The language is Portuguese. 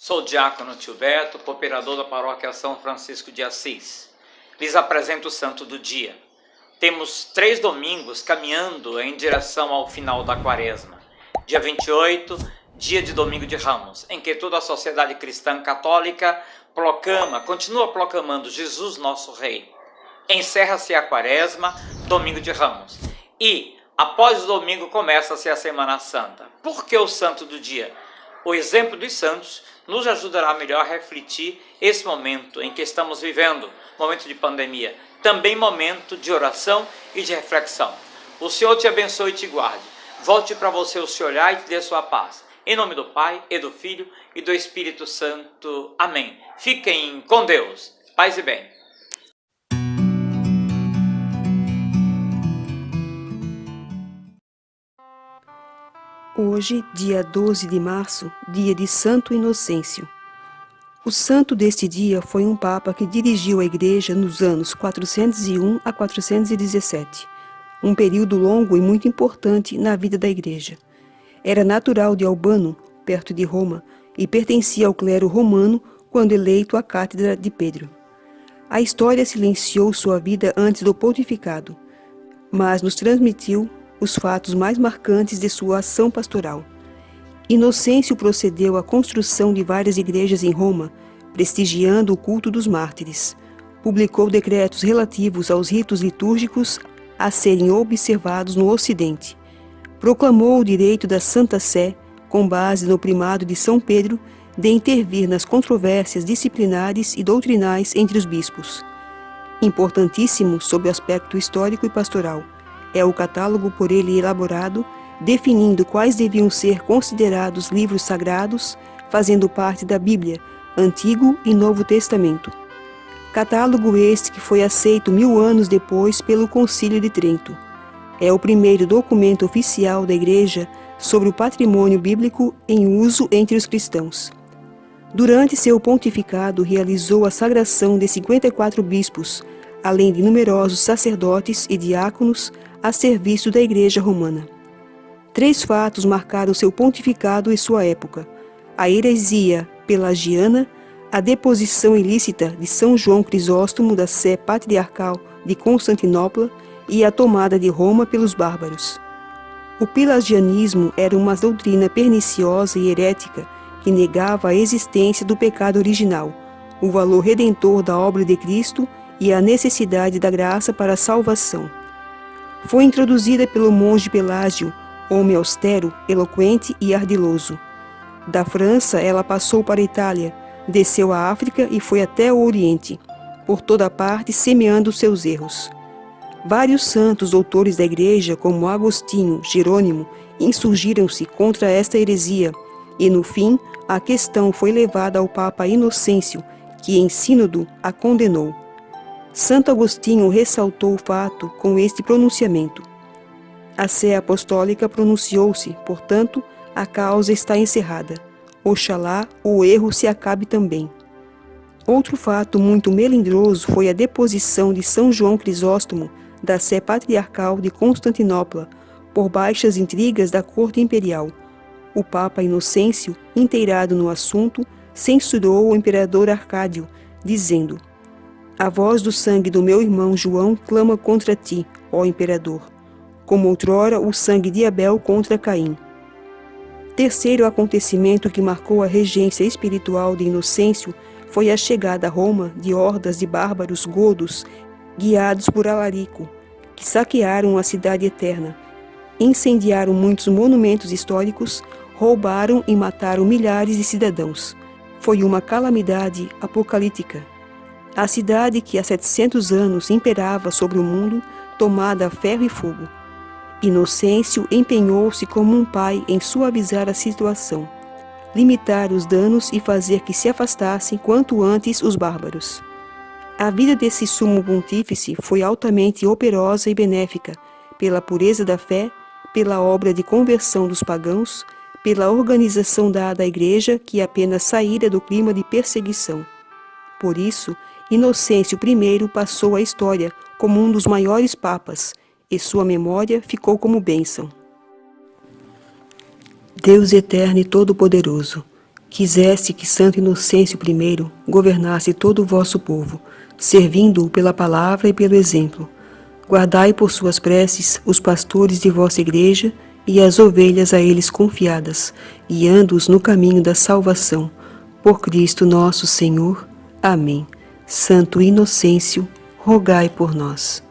Sou o diácono Tio Beto, cooperador da paróquia São Francisco de Assis. Lhes apresento o santo do dia. Temos 3 domingos caminhando em direção ao final da quaresma. Dia 28, dia de Domingo de Ramos, em que toda a sociedade cristã católica continua proclamando Jesus nosso Rei. Encerra-se a quaresma, Domingo de Ramos. E, após o domingo, começa-se a Semana Santa. Por que o santo do dia? O exemplo dos santos nos ajudará melhor a refletir esse momento em que estamos vivendo, momento de pandemia, também momento de oração e de reflexão. O Senhor te abençoe e te guarde. Volte para você o seu olhar e te dê sua paz. Em nome do Pai, e do Filho, e do Espírito Santo. Amém. Fiquem com Deus. Paz e bem. Hoje, dia 12 de março, dia de Santo Inocêncio. O santo deste dia foi um papa que dirigiu a Igreja nos anos 401 a 417, um período longo e muito importante na vida da Igreja. Era natural de Albano, perto de Roma, e pertencia ao clero romano quando eleito à cátedra de Pedro. A história silenciou sua vida antes do pontificado, mas nos transmitiu os fatos mais marcantes de sua ação pastoral. Inocêncio procedeu à construção de várias igrejas em Roma, prestigiando o culto dos mártires. Publicou decretos relativos aos ritos litúrgicos a serem observados no Ocidente. Proclamou o direito da Santa Sé, com base no primado de São Pedro, de intervir nas controvérsias disciplinares e doutrinais entre os bispos. Importantíssimo sob o aspecto histórico e pastoral, é o catálogo por ele elaborado, definindo quais deviam ser considerados livros sagrados, fazendo parte da Bíblia, Antigo e Novo Testamento. Catálogo este que foi aceito 1000 anos depois pelo Concílio de Trento. É o primeiro documento oficial da Igreja sobre o patrimônio bíblico em uso entre os cristãos. Durante seu pontificado, realizou a sagração de 54 bispos, além de numerosos sacerdotes e diáconos a serviço da Igreja Romana. 3 fatos marcaram seu pontificado e sua época: a heresia pelagiana, a deposição ilícita de São João Crisóstomo da Sé Patriarcal de Constantinopla e a tomada de Roma pelos bárbaros. O pelagianismo era uma doutrina perniciosa e herética que negava a existência do pecado original, o valor redentor da obra de Cristo e a necessidade da graça para a salvação. Foi introduzida pelo monge Pelágio, homem austero, eloquente e ardiloso. Da França, ela passou para a Itália, desceu à África e foi até o Oriente, por toda parte semeando seus erros. Vários santos doutores da Igreja, como Agostinho, Jerônimo, insurgiram-se contra esta heresia, e no fim a questão foi levada ao Papa Inocêncio, que em sínodo a condenou. Santo Agostinho ressaltou o fato com este pronunciamento: a Sé Apostólica pronunciou-se, portanto, a causa está encerrada. Oxalá o erro se acabe também. Outro fato muito melindroso foi a deposição de São João Crisóstomo da Sé Patriarcal de Constantinopla, por baixas intrigas da corte imperial. O Papa Inocêncio, inteirado no assunto, censurou o imperador Arcádio, dizendo: a voz do sangue do meu irmão João clama contra ti, ó imperador, como outrora o sangue de Abel contra Caim. Terceiro acontecimento que marcou a regência espiritual de Inocêncio foi a chegada a Roma de hordas de bárbaros godos, guiados por Alarico, que saquearam a cidade eterna, incendiaram muitos monumentos históricos, roubaram e mataram milhares de cidadãos. Foi uma calamidade apocalíptica. A cidade que há 700 anos imperava sobre o mundo, tomada a ferro e fogo. Inocêncio empenhou-se como um pai em suavizar a situação, limitar os danos e fazer que se afastassem quanto antes os bárbaros. A vida desse sumo pontífice foi altamente operosa e benéfica, pela pureza da fé, pela obra de conversão dos pagãos, pela organização dada à Igreja que apenas saíra do clima de perseguição. Por isso, Inocêncio I passou à história como um dos maiores papas, e sua memória ficou como bênção. Deus eterno e todo-poderoso, Quiseste que Santo Inocêncio I governasse todo o vosso povo, servindo-o pela palavra e pelo exemplo. Guardai por suas preces os pastores de vossa igreja e as ovelhas a eles confiadas, guiando-os no caminho da salvação. Por Cristo nosso Senhor. Amém. Santo Inocêncio, rogai por nós.